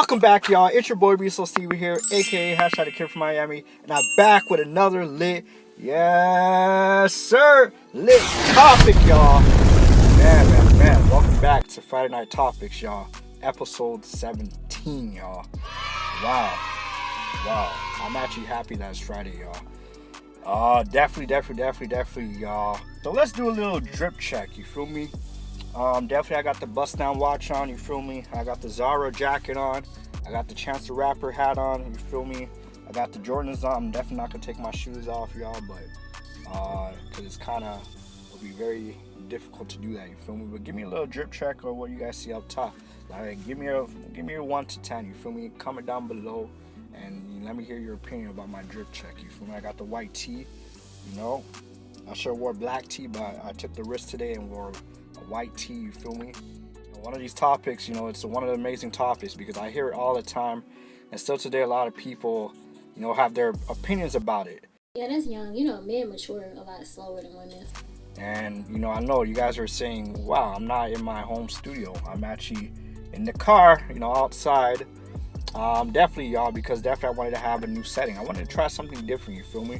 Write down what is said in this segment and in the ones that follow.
Welcome back, y'all. It's your boy BeastModeSteven here, aka hashtag the kid from Miami, and I'm back with another lit, yes sir, lit topic, y'all. Man. Welcome back to Friday Night Topics, y'all. Episode 17, y'all. Wow. I'm actually happy that it's Friday, y'all. Definitely, y'all. So let's do a little drip check. You feel me? Definitely I got the bust down watch on, you feel me? I got the Zara jacket on. I got the Chance the Rapper hat on, you feel me? I got the Jordans on. I'm definitely not gonna take my shoes off, y'all, but cause it's kinda will be very difficult to do that, you feel me? But give me a little drip check or what you guys see up top. Like give me a 1 to 10, you feel me? Comment down below and let me hear your opinion about my drip check, you feel me? I got the white tee, you know. I sure wore black tee, but I took the risk today and wore a white tee, you feel me? One of these topics, you know, it's one of the amazing topics because I hear it all the time, and still today a lot of people, you know, have their opinions about it. Yeah, that's young. You know, men mature a lot slower than women. And, you know, I know you guys are saying, wow, I'm not in my home studio. I'm actually in the car, you know, outside. Definitely, y'all, because definitely I wanted to have a new setting. I wanted to try something different, you feel me?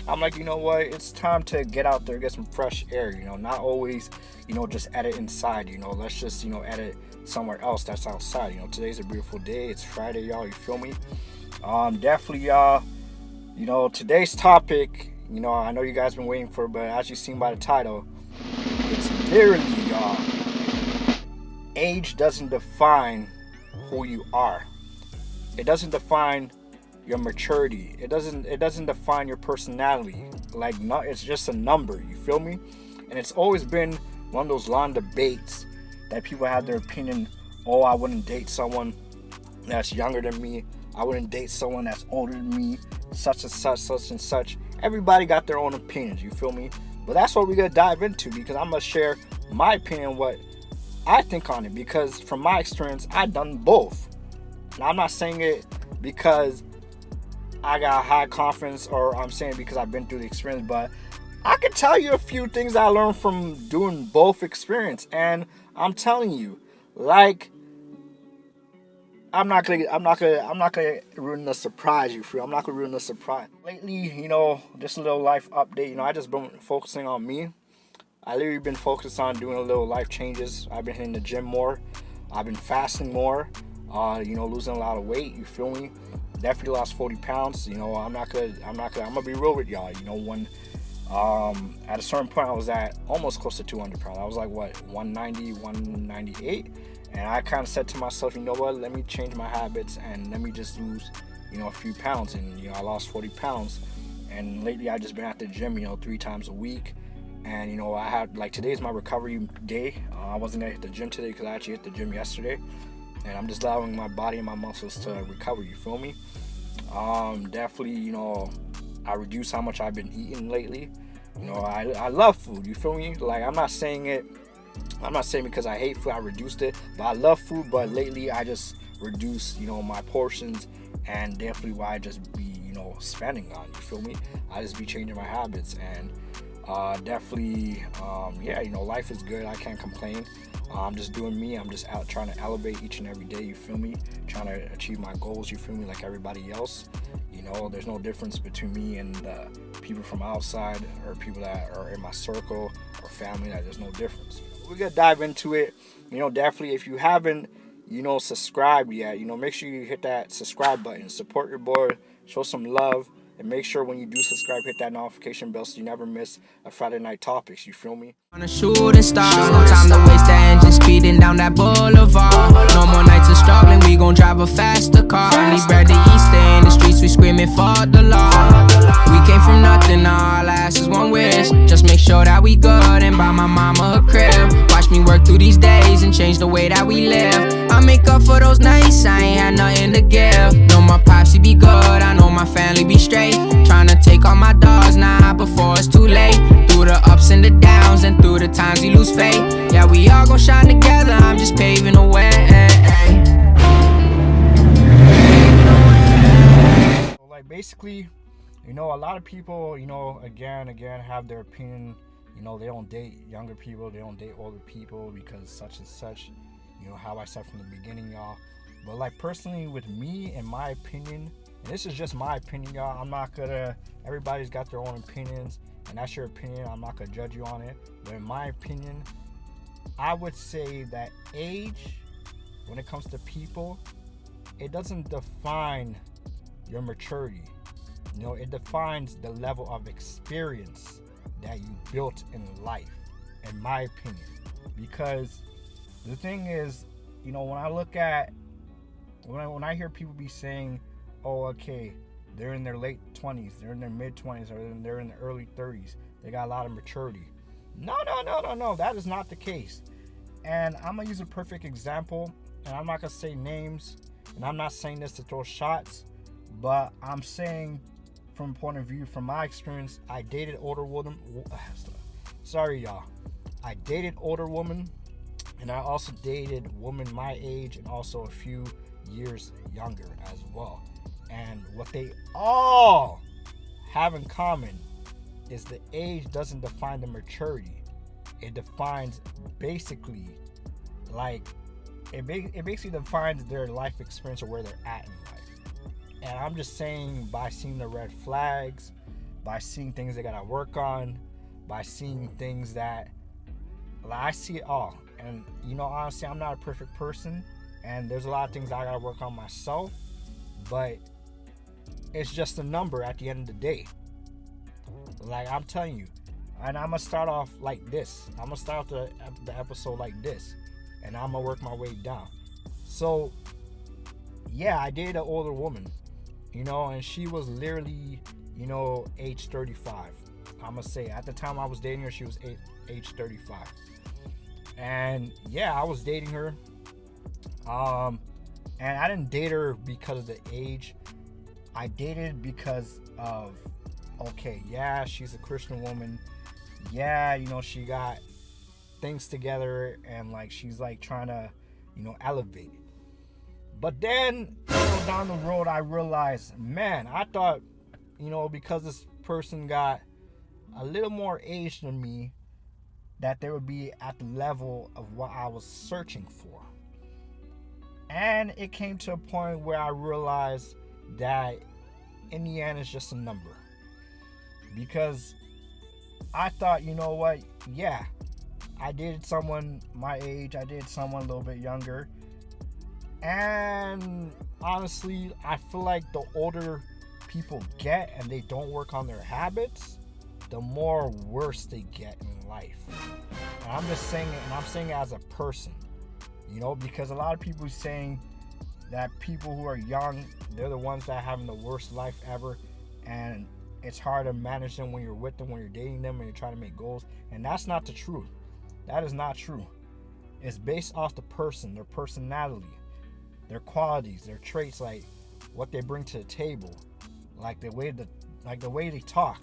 I'm like, you know what, it's time to get out there, get some fresh air, you know, not always, you know, just edit inside, you know, let's just, you know, edit somewhere else that's outside, you know, today's a beautiful day, it's Friday, y'all, you feel me? Definitely, y'all, you know, today's topic, you know, I know you guys been waiting for it, but as you've seen by the title, it's literally, y'all, age doesn't define who you are. It doesn't define your maturity. It doesn't define your personality. Like, not, it's just a number, you feel me? And it's always been one of those long debates that people have their opinion. Oh, I wouldn't date someone that's younger than me. I wouldn't date someone that's older than me. Such and such. Everybody got their own opinions, you feel me? But that's what we're gonna dive into, because I'm gonna share my opinion, what I think on it, because from my experience, I've done both. Now, I'm not saying it because I got high confidence, or I'm saying because I've been through the experience, but I can tell you a few things I learned from doing both experience, and I'm telling you, like, I'm not gonna ruin the surprise, you feel? I'm not gonna ruin the surprise. Lately, you know, just a little life update. You know, I just been focusing on me. I literally been focused on doing a little life changes. I've been hitting the gym more. I've been fasting more. You know, losing a lot of weight. You feel me? Definitely lost 40 pounds. You know, I'm gonna be real with y'all. You know, when at a certain point I was at almost close to 200 pounds. I was like, what, 190, 198, and I kind of said to myself, you know what, let me change my habits and let me just lose, you know, a few pounds. And you know, I lost 40 pounds. And lately I just been at the gym, you know, 3 times a week. And you know, I had, like, today's my recovery day. I wasn't gonna hit the gym today because I actually hit the gym yesterday. And I'm just allowing my body and my muscles to recover, you feel me? Definitely, you know, I reduced how much I've been eating lately. You know, I love food, you feel me? Like, I'm not saying because I hate food, I reduced it, but I love food. But lately I just reduced, you know, my portions, and definitely why I just be, you know, spending on, you feel me? I just be changing my habits, and definitely, yeah, you know, life is good, I can't complain. I'm just doing me. I'm just out trying to elevate each and every day, you feel me? Trying to achieve my goals, you feel me, like everybody else. You know, there's no difference between me and people from outside, or people that are in my circle or family. That there's no difference. We're gonna dive into it. You know, definitely, if you haven't, you know, subscribed yet, you know, make sure you hit that subscribe button. Support your boy, show some love. And make sure when you do subscribe, hit that notification bell so you never miss a Friday Night Topics, you feel me? On a shooting star, no time to waste the engine, speeding down that boulevard. No more nights of struggling, we gon' drive a faster car. Need bread to eat, stay in the streets, we screaming for the law. We came from nothing, all I ask is one wish. Just make sure that we good and buy my mama a crib. Watch me work through these days and change the way that we live. I make up for those nights, I ain't had nothing to give. Know my pops, he be good, I know my family be straight. Tryna take all my dogs now before it's too late. Through the ups and the downs and through the times we lose faith. Yeah, we all gon' shine together, I'm just paving the way. So, like, basically, you know, a lot of people, you know, again have their opinion. You know, they don't date younger people, they don't date older people because such and such. You know, how I said from the beginning, y'all. But like personally with me, in my opinion, and this is just my opinion, y'all. I'm not gonna, everybody's got their own opinions, and that's your opinion. I'm not gonna judge you on it. But in my opinion, I would say that age, when it comes to people, it doesn't define your maturity. You know, it defines the level of experience that you built in life, in my opinion. Because the thing is, you know, when I look at, when I hear people be saying, oh, okay, they're in their late 20s, they're in their mid 20s, or they're in their early 30s, they got a lot of maturity. No, that is not the case. And I'm gonna use a perfect example, and I'm not gonna say names, and I'm not saying this to throw shots, but I'm saying from a point of view, from my experience, I dated older women. Sorry, y'all. I dated older women, and I also dated women my age and also a few years younger as well. And what they all have in common is the age doesn't define the maturity. It defines basically, like, it basically defines their life experience or where they're at in life. And I'm just saying, by seeing the red flags, by seeing things they gotta work on, by seeing things that, like, I see it all. And you know, honestly, I'm not a perfect person, and there's a lot of things I gotta work on myself, but it's just a number at the end of the day. Like, I'm telling you, and I'm gonna start off like this. I'm gonna start off the episode like this, and I'm gonna work my way down. So yeah, I dated an older woman, you know, and she was literally, you know, age 35. I'm gonna say at the time I was dating her, she was age 35. And yeah, I was dating her, and I didn't date her because of the age. I dated because of, okay, yeah, she's a Christian woman, yeah, you know, she got things together, and like she's like trying to, you know, elevate. But then, you know, down the road, I realized, man, I thought, you know, because this person got a little more age than me, that they would be at the level of what I was searching for. And it came to a point where I realized that in the end, it's just a number. Because I thought, you know what, yeah, I dated someone my age, I dated someone a little bit younger. And honestly, I feel like the older people get and they don't work on their habits, the more worse they get in life. And I'm just saying it, and I'm saying it as a person, you know, because a lot of people are saying that people who are young, they're the ones that are having the worst life ever, and it's hard to manage them when you're with them, when you're dating them, and you're trying to make goals. And that's not the truth. That is not true. It's based off the person, their personality, their qualities, their traits, like what they bring to the table, like the way they talk.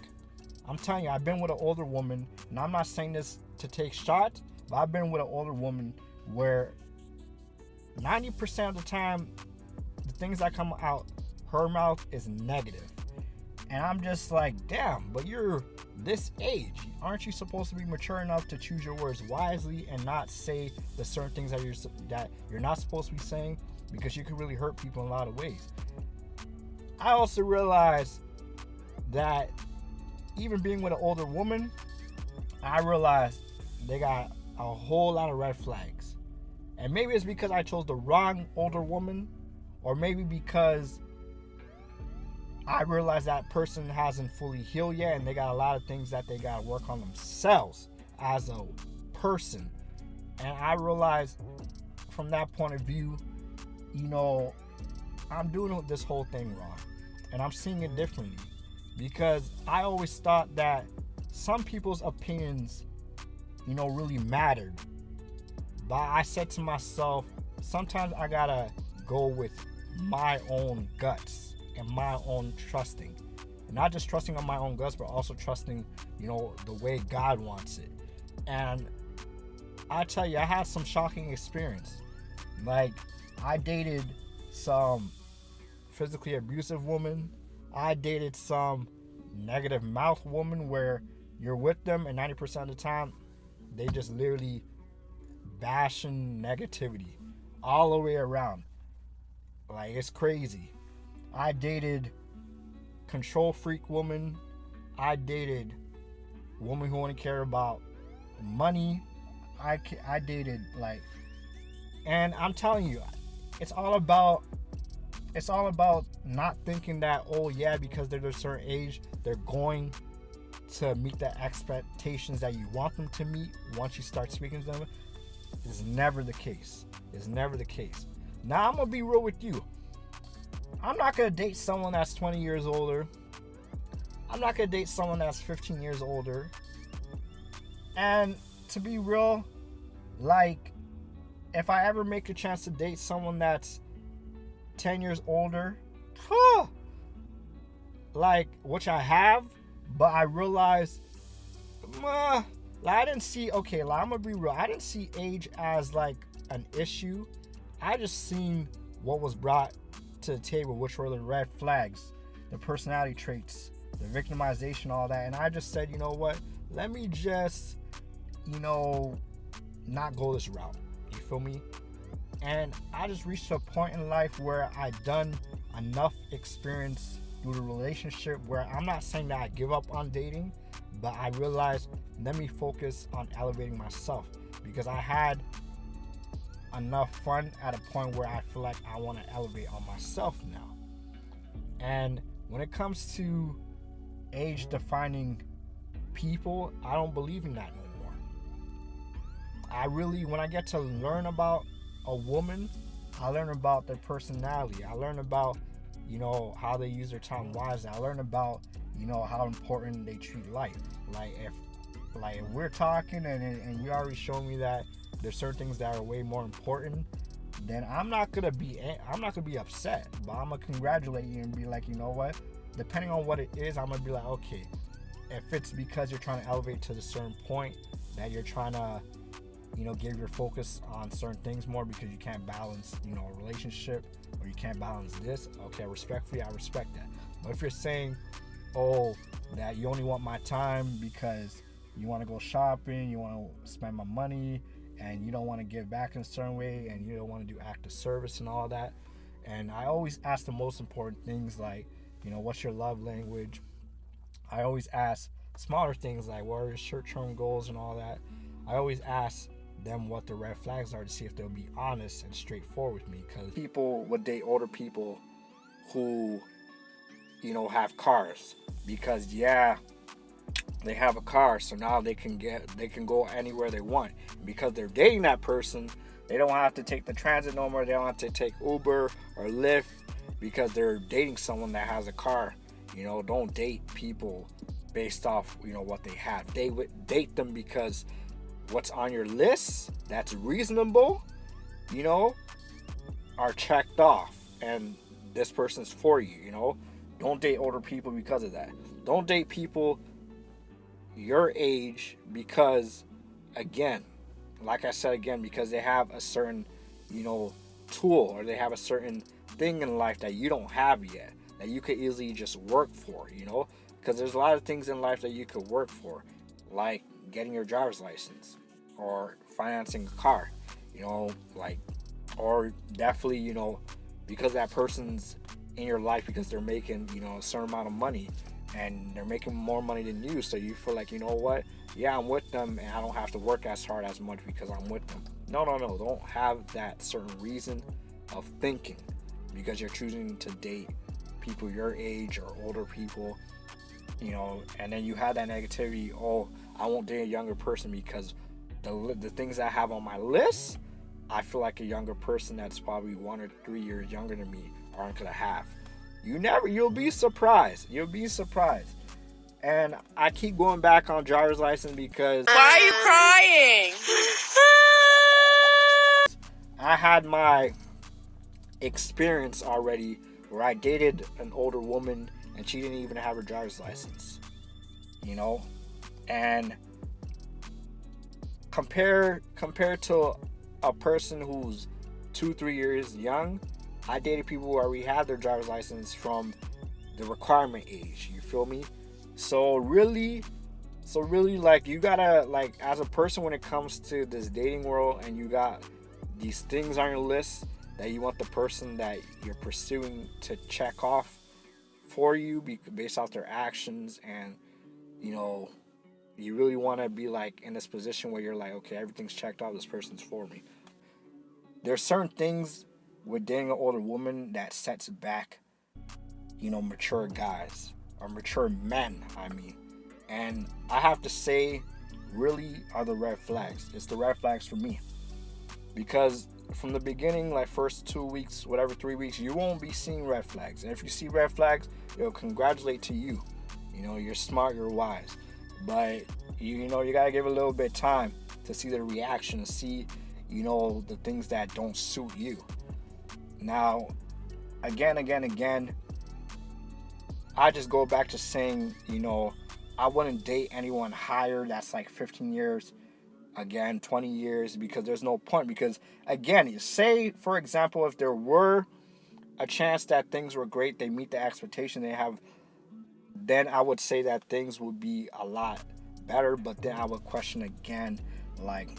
I'm telling you, I've been with an older woman, and I'm not saying this to take shots, but I've been with an older woman where 90% of the time, the things that come out her mouth is negative. And I'm just like, damn, but you're this age. Aren't you supposed to be mature enough to choose your words wisely and not say the certain things that you're not supposed to be saying? Because you could really hurt people in a lot of ways. I also realized that even being with an older woman, I realized they got a whole lot of red flags. And maybe it's because I chose the wrong older woman, or maybe because I realized that person hasn't fully healed yet, and they got a lot of things that they got to work on themselves as a person. And I realized from that point of view, you know, I'm doing this whole thing wrong, and I'm seeing it differently, because I always thought that some people's opinions, you know, really mattered. But I said to myself, sometimes I gotta go with my own guts and my own trusting. And not just trusting on my own guts, but also trusting, you know, the way God wants it. And I tell you, I had some shocking experience. Like, I dated some physically abusive woman. I dated some negative mouth woman where you're with them and 90% of the time, they just literally bashing negativity all the way around. Like, it's crazy. I dated control freak woman. I dated woman who only care about money. I dated, like, and I'm telling you, it's all about not thinking that, oh yeah, because they're a certain age, they're going to meet the expectations that you want them to meet once you start speaking to them. It's never the case. It's never the case. Now, I'm gonna be real with you. I'm not gonna date someone that's 20 years older. I'm not gonna date someone that's 15 years older. And to be real, like, if I ever make a chance to date someone that's 10 years older, like, which I have, but I realized, like, I didn't see, okay, like, I'm gonna be real, I didn't see age as, like, an issue. I just seen what was brought to the table, which were the red flags, the personality traits, the victimization, all that. And I just said, you know what, let me just, not go this route. You feel me? And I just reached a point in life where I done enough experience through the relationship where I'm not saying that I give up on dating, but I realized, let me focus on elevating myself, because I had enough fun at a point where I feel like I want to elevate on myself now. And when it comes to age defining people, I don't believe in that no more. I really, when I get to learn about a woman, I learn about their personality. I learn about, how they use their time wisely. I learn about, how important they treat life. Like, if we're talking and you already showed me that there's certain things that are way more important, then I'm not gonna be upset, but I'm gonna congratulate you and be like, you know what? Depending on what it is, I'm gonna be like, okay, if it's because you're trying to elevate to the certain point that you're trying to, give your focus on certain things more because you can't balance, a relationship, or you can't balance this, okay, respectfully, I respect that. But if you're saying, oh, that you only want my time because you want to go shopping, you want to spend my money, and you don't want to give back in a certain way, and you don't want to do active service and all that. And I always ask the most important things, like, what's your love language? I always ask smaller things like, what are your short-term goals and all that. I always ask them what the red flags are to see if they'll be honest and straightforward with me, because people would date older people who, have cars, because they have a car, so now they can go anywhere they want. Because they're dating that person, they don't have to take the transit no more. They don't have to take Uber or Lyft because they're dating someone that has a car. Don't date people based off what they have. They would date them because what's on your list that's reasonable, are checked off, and this person's for you. Don't date older people because of that. Don't date people your age because, again, like I said again, because they have a certain, tool, or they have a certain thing in life that you don't have yet, that you could easily just work for, because there's a lot of things in life that you could work for, like getting your driver's license or financing a car, or definitely, because that person's in your life because they're making, a certain amount of money, and they're making more money than you, so you feel like, I'm with them and I don't have to work as hard as much because I'm with them. No, don't have that certain reason of thinking because you're choosing to date people your age or older people, and then you have that negativity, oh, I won't date a younger person because the things I have on my list, I feel like a younger person that's probably 1 or 3 years younger than me aren't gonna have. You'll be surprised. And I keep going back on driver's license because... Why are you crying? I had my experience already where I dated an older woman and she didn't even have her driver's license. And compared to a person who's 2-3 years young, I dated people who already had their driver's license from the requirement age. You feel me? So really, like, you gotta, like, as a person, when it comes to this dating world and you got these things on your list, that you want the person that you're pursuing to check off for you based off their actions, and you really want to be like in this position where you're like, okay, everything's checked off, this person's for me. There's certain things with dating an older woman that sets back, mature guys or mature men, I mean. And I have to say, really are the red flags. It's the red flags for me. Because from the beginning, like first 2 weeks, 3 weeks, you won't be seeing red flags. And if you see red flags, congratulate to you. You're smart, you're wise. But, you got to give a little bit of time to see the reaction, to see, the things that don't suit you. Now, again, I just go back to saying, I wouldn't date anyone higher that's like 15 years, again, 20 years, because there's no point. Because, again, say, for example, if there were a chance that things were great, they meet the expectation they have, then I would say that things would be a lot better. But then I would question again, like,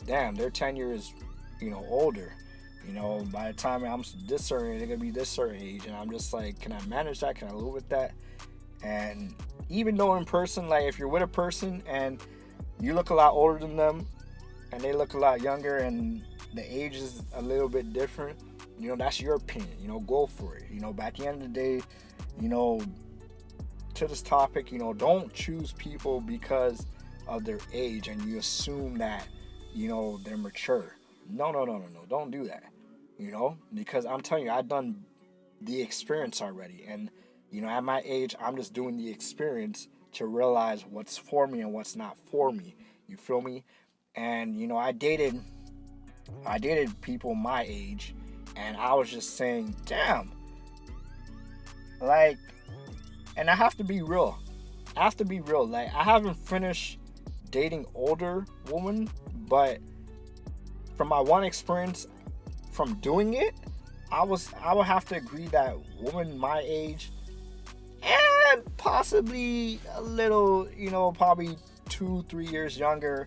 damn, they're 10 years, older. By the time I'm this certain, they're going to be this certain age. And I'm just like, can I manage that? Can I live with that? And even though in person, like if you're with a person and you look a lot older than them and they look a lot younger and the age is a little bit different, that's your opinion. Go for it. But at the end of the day, to this topic, don't choose people because of their age and you assume that, they're mature. No. Don't do that. Because I'm telling you, I've done the experience already. And, at my age, I'm just doing the experience to realize what's for me and what's not for me. You feel me? And, I dated people my age, and I was just saying, damn, like, and I have to be real. Like, I haven't finished dating older women, but from my one experience from doing it, I would have to agree that women my age and possibly a little, probably 2-3 years younger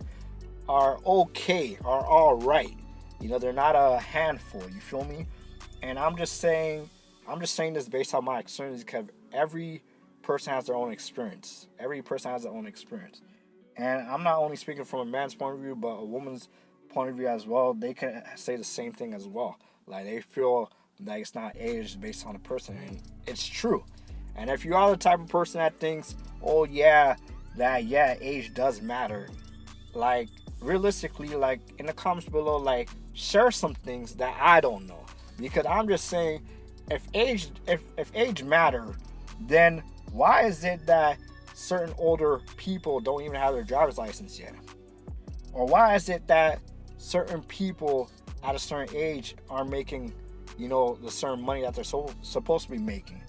are okay, are all right. They're not a handful. You feel me? And I'm just saying this based on my experience, because every person has their own experience. And I'm not only speaking from a man's point of view, but a woman's point of view as well. They can say the same thing as well. Like, they feel like it's not age based on the person, and it's true. And if you are the type of person that thinks, oh yeah, age does matter, like, realistically, like, in the comments below, like, share some things that I don't know. Because I'm just saying, if age matter, then why is it that certain older people don't even have their driver's license yet? Or why is it that certain people at a certain age are making, the certain money that they're supposed to be making?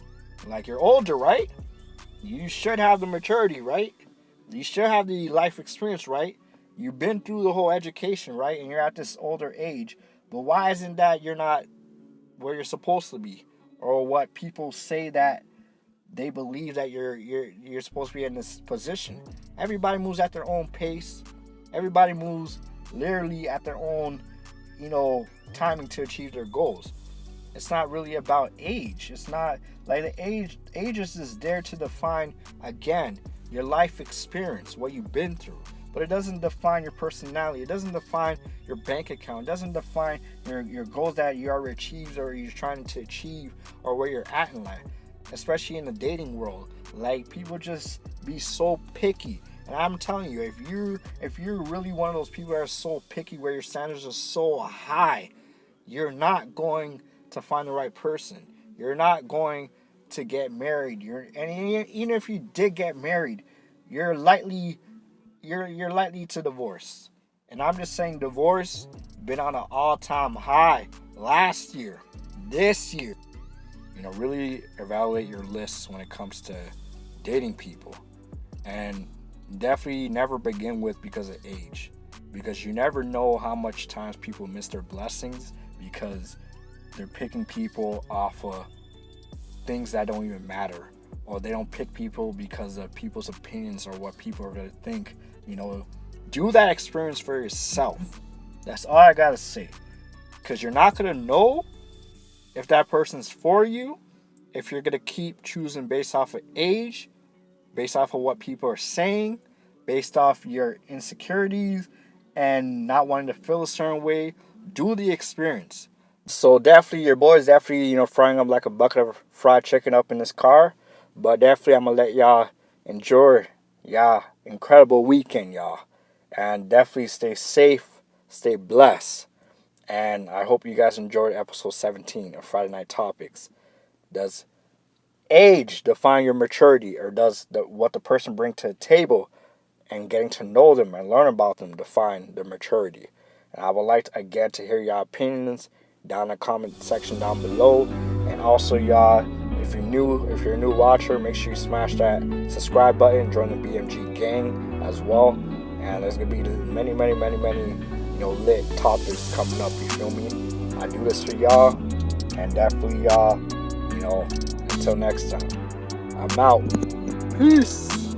Like, you're older, right? You should have the maturity, right? You should have the life experience, right? You've been through the whole education, right? And you're at this older age. But why isn't that you're not where you're supposed to be? Or what people say that they believe that you're supposed to be in this position. Everybody moves at their own pace. Everybody moves literally at their own, timing to achieve their goals. It's not really about age. It's not like the age is just there to define, again, your life experience, what you've been through. But it doesn't define your personality. It doesn't define your bank account. It doesn't define your goals that you already achieved or you're trying to achieve or where you're at in life. Especially in the dating world. Like, people just be so picky. And I'm telling you, if you're really one of those people that are so picky, where your standards are so high, you're not going to find the right person. You're not going to get married. Even if you did get married, you're likely to divorce. And I'm just saying, divorce been on an all-time high last year, this year. Really evaluate your lists when it comes to dating people. And definitely never begin with because of age. Because you never know how much times people miss their blessings because they're picking people off of things that don't even matter. Or they don't pick people because of people's opinions or what people are going to think. Do that experience for yourself. That's all I got to say. because you're not going to know if that person's for you if you're going to keep choosing based off of age, based off of what people are saying, based off your insecurities, and not wanting to feel a certain way. Do the experience. So definitely, your boy is definitely, frying up like a bucket of fried chicken up in this car. But definitely, I'm going to let y'all enjoy y'all incredible weekend, y'all. And definitely stay safe, stay blessed. And I hope you guys enjoyed episode 17 of Friday Night Topics. Does age define your maturity, or does what the person brings to the table and getting to know them and learn about them define their maturity? And I would like to, again, to hear your opinions down in the comment section down below. And also, y'all, if you're a new watcher, make sure you smash that subscribe button, join the BMG gang as well. And there's gonna be many lit topics coming up, you feel me? I do this for y'all, and definitely y'all, until next time, I'm out. Peace.